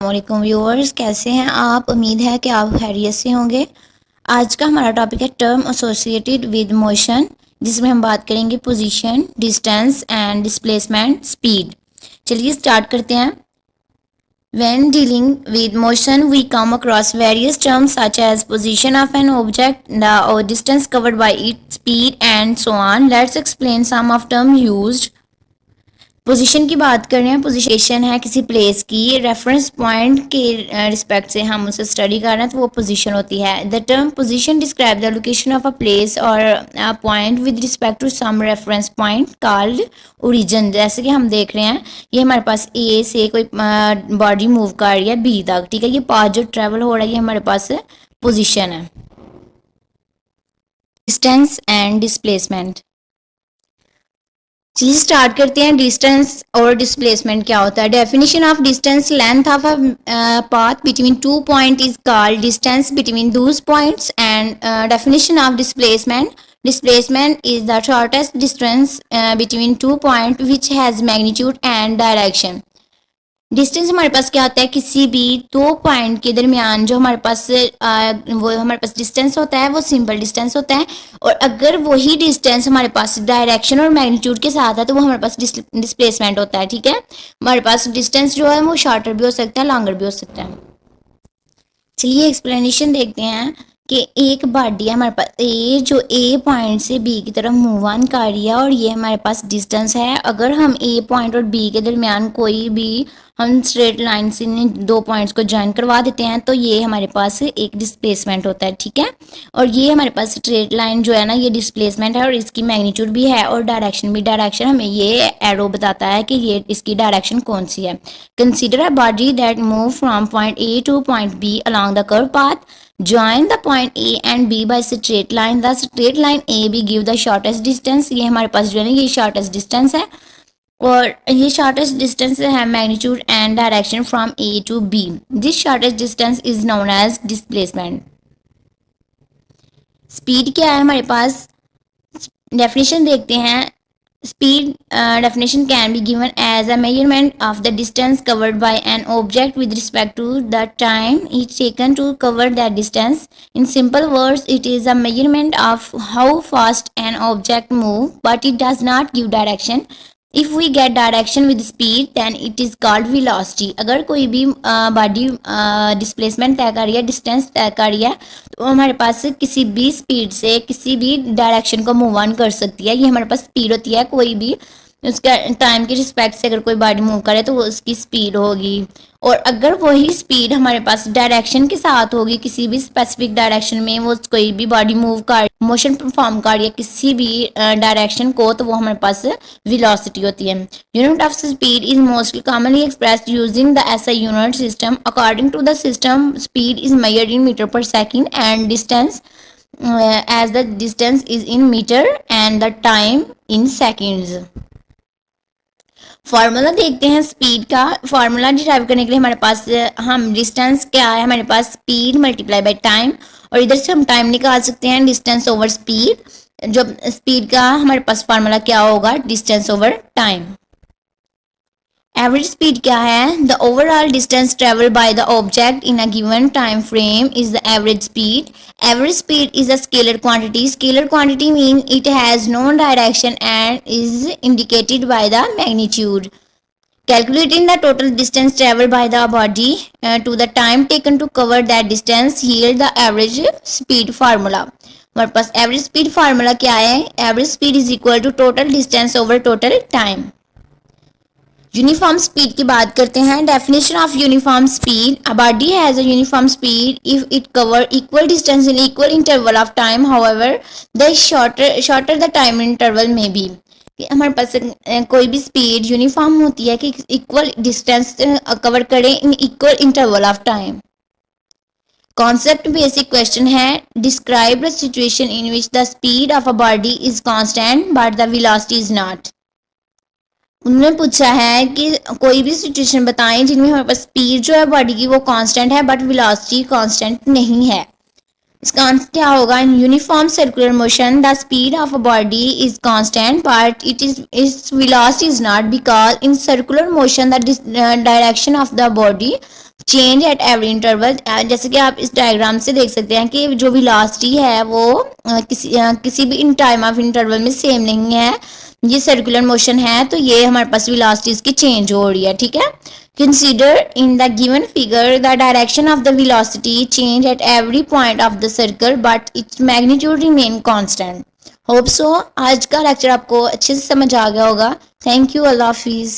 वालेकुम व्यूअर्स, कैसे हैं आप? उम्मीद है कि आप खैरियत से होंगे। आज का हमारा टॉपिक है टर्म एसोसिएटेड विद मोशन, जिसमें हम बात करेंगे position, distance and displacement, speed. चलिए स्टार्ट करते हैं। When dealing with motion, we come across various terms such as position of an object, the or distance covered by it, speed, and so on. Let's explain some of term used. Position की बात कर रहे हैं। Position है किसी place की, reference point के respect से हम उसे स्टडी कर रहे हैं तो वो पोजीशन होती है। The term position describe the location of a place और a point with respect to some reference point called origin. जैसे कि हम देख रहे हैं, ये हमारे पास ए से कोई बॉडी मूव कर रही है बी तक, ठीक है। ये पाथ जो ट्रेवल हो रहा है ये हमारे पास पोजिशन है। Distance and displacement. चलिए स्टार्ट करते हैं। डिस्टेंस और डिस्प्लेसमेंट क्या होता है। Definition of distance, length of a path between two point is called distance between those points. And definition of displacement, displacement is the shortest distance between two point which has magnitude and direction. Distance हमारे पास क्या होता है, किसी भी दो point के दरमियान जो हमारे पास वो हमारे पास डिस्टेंस होता है वो सिंपल डिस्टेंस होता है। और अगर वही डिस्टेंस हमारे पास डायरेक्शन और मैग्नीट्यूड के साथ है तो वो हमारे पास डिस्प्लेसमेंट होता है, ठीक है। हमारे पास डिस्टेंस जो है वो शॉर्टर भी हो सकता है, लॉन्गर भी हो सकता है। चलिए एक्सप्लेनेशन देखते हैं कि एक बॉडी है हमारे पास ए, जो ए पॉइंट से बी की तरफ मूव ऑन कर रही है और ये हमारे पास डिस्टेंस है। अगर हम ए पॉइंट और बी के दरमियान कोई भी हम स्ट्रेट लाइन से दो पॉइंट्स को ज्वाइन करवा देते हैं तो ये हमारे पास एक डिस्प्लेसमेंट होता है, ठीक है। और ये हमारे पास स्ट्रेट लाइन जो है ना, ये डिस्प्लेसमेंट है और इसकी मैग्नीट्यूड भी है और डायरेक्शन भी। डायरेक्शन हमें ये एरो बताता है कि ये इसकी डायरेक्शन कौन सी है। Consider a body that move from point A to point B along the curve path. Join the point A and B by straight line. The straight line AB give the shortest distance. ये हमारे पास जो है ना ये shortest distance है और ये shortest distance है magnitude and direction from A to B. This shortest distance is known as displacement. Speed क्या है हमारे पास, definition देखते हैं। Speed definition can be given as a measurement of the distance covered by an object with respect to the time it taken to cover that distance. In simple words, it is a measurement of how fast an object moves, but it does not give direction. If we get direction with speed, then it is called velocity. अगर कोई भी body displacement तय कर रही है, distance तय कर रही है, तो हमारे पास किसी भी स्पीड से किसी भी डायरेक्शन को मूव ऑन कर सकती है। ये हमारे पास स्पीड होती है। कोई भी उसका टाइम के रिस्पेक्ट से अगर कोई बॉडी मूव करे तो वो उसकी स्पीड होगी। और अगर वही स्पीड हमारे पास डायरेक्शन के साथ होगी, किसी भी स्पेसिफिक डायरेक्शन में वो कोई भी बॉडी मूव कर मोशन परफॉर्म कर रही है किसी भी डायरेक्शन को, तो वो हमारे पास वेलोसिटी होती है। Unit of speed is mostly commonly expressed using the SI unit system. According to the system, speed is measured in metre per second and distance as the distance is in meter and the time in seconds. Formula देखते हैं speed का। Formula derive करने के लिए हमारे पास हम distance क्या है, हमारे पास स्पीड मल्टीप्लाई बाय टाइम, और इधर से हम टाइम निकाल सकते हैं डिस्टेंस ओवर स्पीड। जो स्पीड का हमारे पास फार्मूला क्या होगा, distance over time. Average speed क्या है, the overall distance travel by the object in a given time frame is the average speed. Average speed is a scalar quantity. Scalar quantity means it has no direction and is indicated by the magnitude. Calculating the total distance traveled by the body to the time taken to cover that distance yield the average speed formula. हमारे पास average speed formula क्या है, average speed is equal to total distance over total time. Uniform speed की बात करते हैं। Definition of uniform speed, a body has a uniform speed if it cover equal distance in equal interval of time, however the shorter the time interval में be. हमारे पास कोई भी speed uniform होती है कि इक्वल डिस्टेंस कवर करें in equal interval of time. Concept basic question है, describe the situation in which the speed of a body is constant but the velocity is not. उन्होंने पूछा है कि कोई भी सिचुएशन बताएं जिनमें हमारे पास स्पीड जो है बॉडी की वो कांस्टेंट है बट वेलोसिटी कांस्टेंट नहीं है। इसका आंसर क्या होगा, in uniform circular motion the speed of a body is constant but its velocity is not, because in circular motion the direction of the body change at every interval. जैसे कि आप इस diagram से देख सकते हैं कि जो वेलोसिटी है वो किसी भी इन टाइम ऑफ इंटरवल में सेम नहीं है। ये सर्कुलर मोशन है तो ये हमारे पास वेलोसिटी इसकी चेंज हो रही है, ठीक है। Consider in the given figure the direction of the velocity change at every point of the circle but its magnitude remain constant. Hope so आज का लेक्चर आपको अच्छे से समझ आ गया होगा। थैंक यू, अल्लाह हाफिज़।